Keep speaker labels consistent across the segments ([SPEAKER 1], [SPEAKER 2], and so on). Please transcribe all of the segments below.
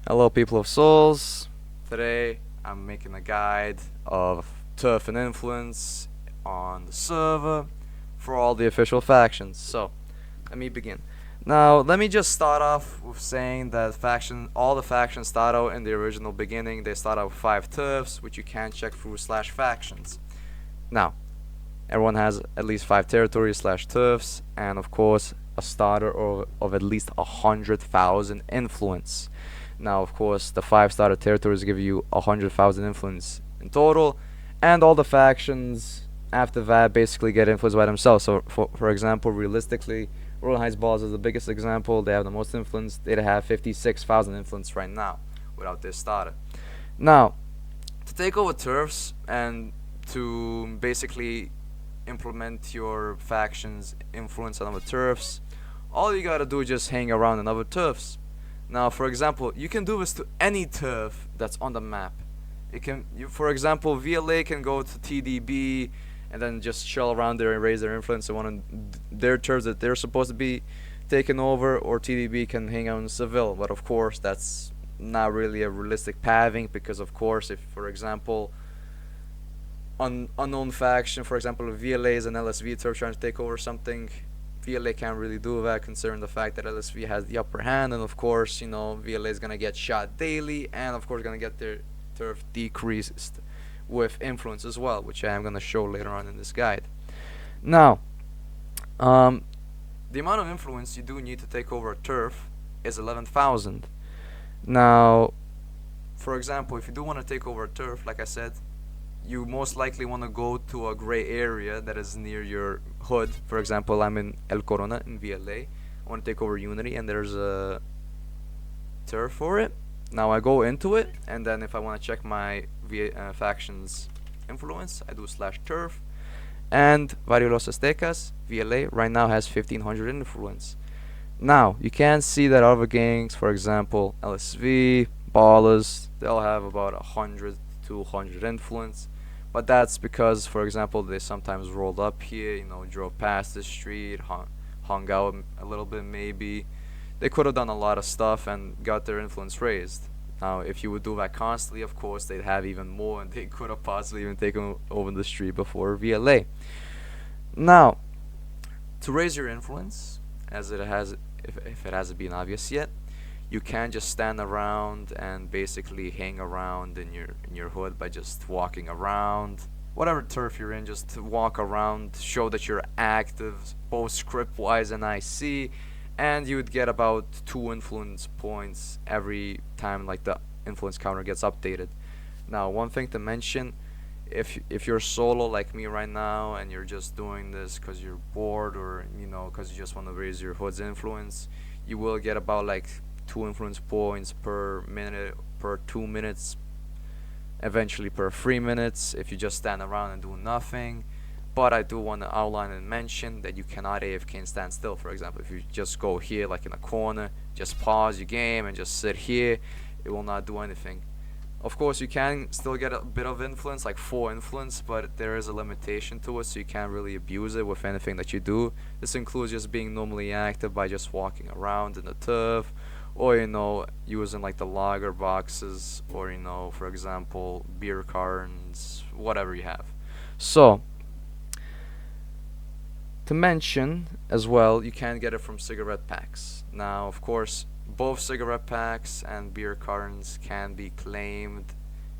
[SPEAKER 1] Hello, people of souls. Today I'm making a guide of turf and influence on the server for all the official factions. So, let me begin. Now, let me just start off with saying that all the factions start out in the original beginning. They start out with 5 turfs, which you can check through /factions. Now, everyone has at least 5 territories /turfs, and of course, a starter of at least 100,000 influence. Now, of course, the 5 starter territories give you 100,000 influence in total, and all the factions after that basically get influence by themselves. So, for example, realistically, Royal Heights Balls is the biggest example. They have the most influence. They have 56,000 influence right now without their starter. Now, to take over turfs and to basically implement your faction's influence on other turfs, all you gotta do is just hang around on other turfs. Now, for example, you can do this to any turf that's on the map. For example, VLA can go to TDB and then just chill around there and raise their influence on one of their turfs that they're supposed to be taking over, or TDB can hang out in Seville. But of course, that's not really a realistic pathing because, of course, if, for example, unknown faction, for example, if VLA is an LSV turf trying to take over something, VLA can't really do that considering the fact that LSV has the upper hand, and of course, VLA is gonna get shot daily, and of course gonna get their turf decreased with influence as well, which I am gonna show later on in this guide. Now, the amount of influence you do need to take over a turf is 11,000. Now, for example, if you do want to take over a turf, like I said, you most likely want to go to a gray area that is near your hood. For example, I'm in El Corona in VLA. I want to take over Unity, and there's a turf for it. Now I go into it, and then if I want to check my faction's influence, I do /turf. And Vario Los Aztecas, VLA, right now has 1500 influence. Now, you can see that other gangs, for example, LSV, Ballers, they'll have about 100 to 200 influence. But that's because, for example, they sometimes rolled up here, drove past the street, hung out a little bit maybe. They could have done a lot of stuff and got their influence raised. Now, if you would do that constantly, of course, they'd have even more, and they could have possibly even taken over the street before VLA. Now, to raise your influence, as it has, if it hasn't been obvious yet, you can just stand around and basically hang around in your hood by just walking around. Whatever turf you're in, just to walk around, show that you're active, both script-wise and IC, and you would get about 2 influence points every time like the influence counter gets updated. Now, one thing to mention, if you're solo like me right now and you're just doing this because you're bored, or because you just want to raise your hood's influence, you will get about like 2 influence points per minute, per 2 minutes, eventually per 3 minutes if you just stand around and do nothing. But I do want to outline and mention that you cannot AFK and stand still. For example, if you just go here like in a corner, just pause your game and just sit here, it will not do anything. Of course, you can still get a bit of influence, like 4 influence, but there is a limitation to it, so you can't really abuse it with anything that you do. This includes just being normally active by just walking around in the turf, or using like the lager boxes, or for example, beer cartons, whatever you have. So, to mention as well, you can get it from cigarette packs. Now, of course, both cigarette packs and beer cartons can be claimed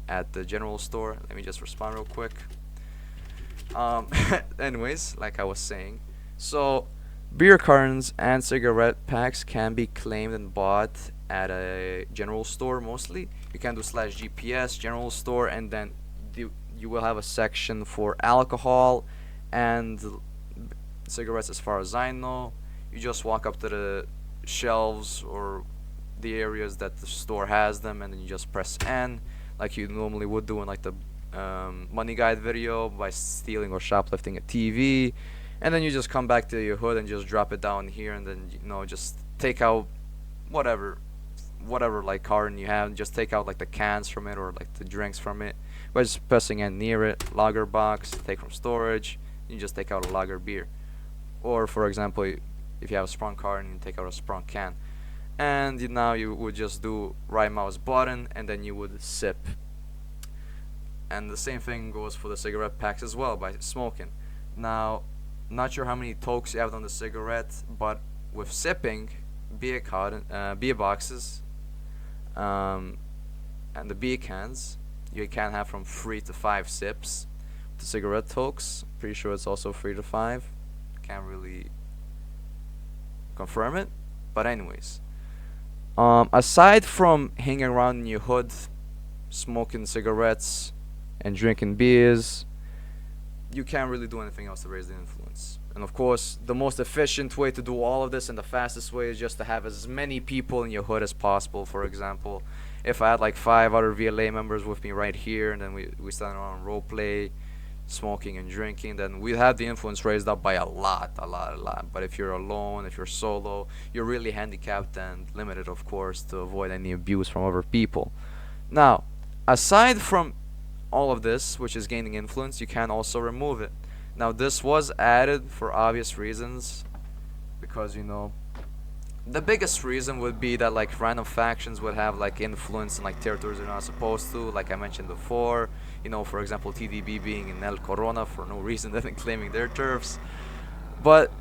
[SPEAKER 1] at the general store. Let me just respond real quick. Anyways, like I was saying, so beer cartons and cigarette packs can be claimed and bought at a general store mostly. You can do /GPS general store, and then you will have a section for alcohol and cigarettes. As far as I know, you just walk up to the shelves or the areas that the store has them, and then you just press N like you normally would do in like the money guide video by stealing or shoplifting a TV, and then you just come back to your hood and just drop it down here, and then just take out whatever like carton you have, and just take out like the cans from it or like the drinks from it by just pressing N near it. Lager box, take from storage, you just take out a lager beer. Or for example, if you have a sprung carton, you take out a sprung can. and now you would just do right mouse button and then you would sip. And the same thing goes for the cigarette packs as well by smoking. Now, not sure how many tokes you have on the cigarette, but with sipping, beer boxes, and the beer cans, you can have from 3 to 5 sips. The cigarette tokes, pretty sure it's also 3 to 5. Can't really confirm it, but anyways, aside from hanging around in your hood, smoking cigarettes and drinking beers, you can't really do anything else to raise the influence. And of course, the most efficient way to do all of this and the fastest way is just to have as many people in your hood as possible. For example, if I had like 5 other VLA members with me right here, and then we stand around role play, smoking and drinking, then we'd have the influence raised up by a lot. But if you're alone, if you're solo, you're really handicapped and limited, of course, to avoid any abuse from other people. Now, aside from all of this, which is gaining influence, you can also remove it. Now, this was added for obvious reasons, because the biggest reason would be that like random factions would have like influence in like territories they're not supposed to, like I mentioned before. For example, TDB being in El Corona for no reason and claiming their turfs. But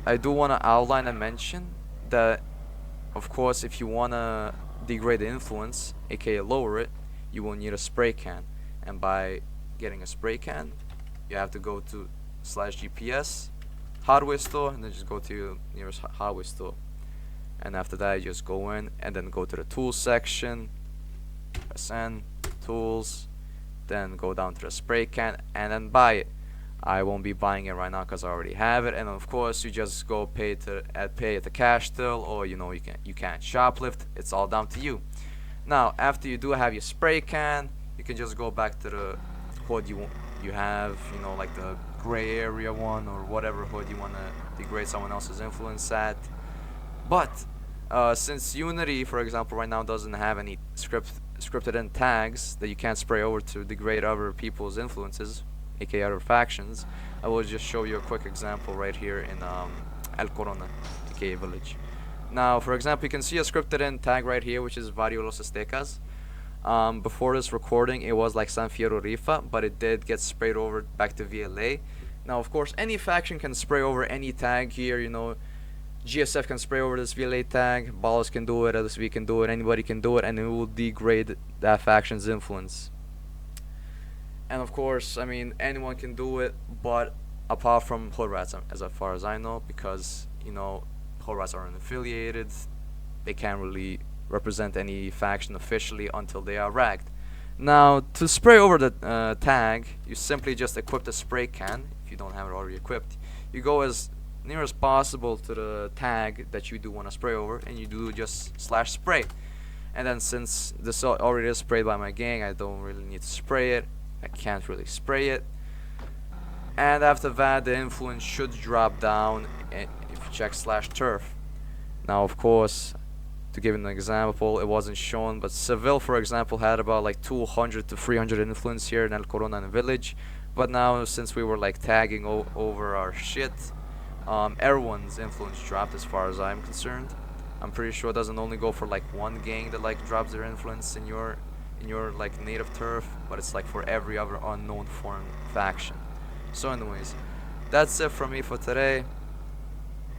[SPEAKER 1] I do want to outline and mention that, of course, if you want to degrade the influence, aka lower it, you will need a spray can. And by getting a spray can, you have to go to /GPS hardware store, and then just go to your nearest hardware store. And after that, you just go in and then go to the tools section, press N, tools, then go down to the spray can and then buy it. I won't be buying it right now because I already have it. And of course, you just go pay at the cash till, or you can't shoplift. It's all down to you. Now, after you do have your spray can, you can just go back to the hood you have, like the gray area one or whatever hood you want to degrade someone else's influence at. But since Unity, for example, right now doesn't have any scripted in tags that you can't spray over to degrade other people's influences, aka other factions, I will just show you a quick example right here in El Corona, aka village. Now, for example, you can see a scripted in tag right here, which is Vario Los Aztecas. Before this recording, it was like San Fierro Rifa, but it did get sprayed over back to VLA. Now, of course, any faction can spray over any tag here, GSF can spray over this VLA tag, Ballas can do it, LSV can do it, anybody can do it, and it will degrade that faction's influence. And of course, anyone can do it, but apart from hood rats, as far as I know, because, hood rats aren't affiliated, they can't really represent any faction officially until they are ragged. Now, to spray over the tag, you simply just equip the spray can, if you don't have it already equipped. You go as near as possible to the tag that you do want to spray over, and you do just /spray. And then since this already is sprayed by my gang, I don't really need to spray it. I can't really spray it. And after that, the influence should drop down if you check /turf. Now, of course, to give an example, it wasn't shown, but Seville, for example, had about like 200 to 300 influence here in El Corona village. But now, since we were like tagging over our shit, everyone's influence dropped as far as I'm concerned. I'm pretty sure it doesn't only go for like one gang that like drops their influence in your like native turf, but it's like for every other unknown foreign faction. So anyways, that's it from me for today,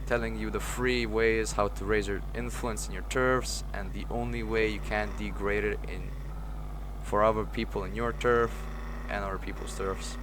[SPEAKER 1] telling you the 3 ways how to raise your influence in your turfs, and the only way you can degrade it for other people in your turf and other people's turfs.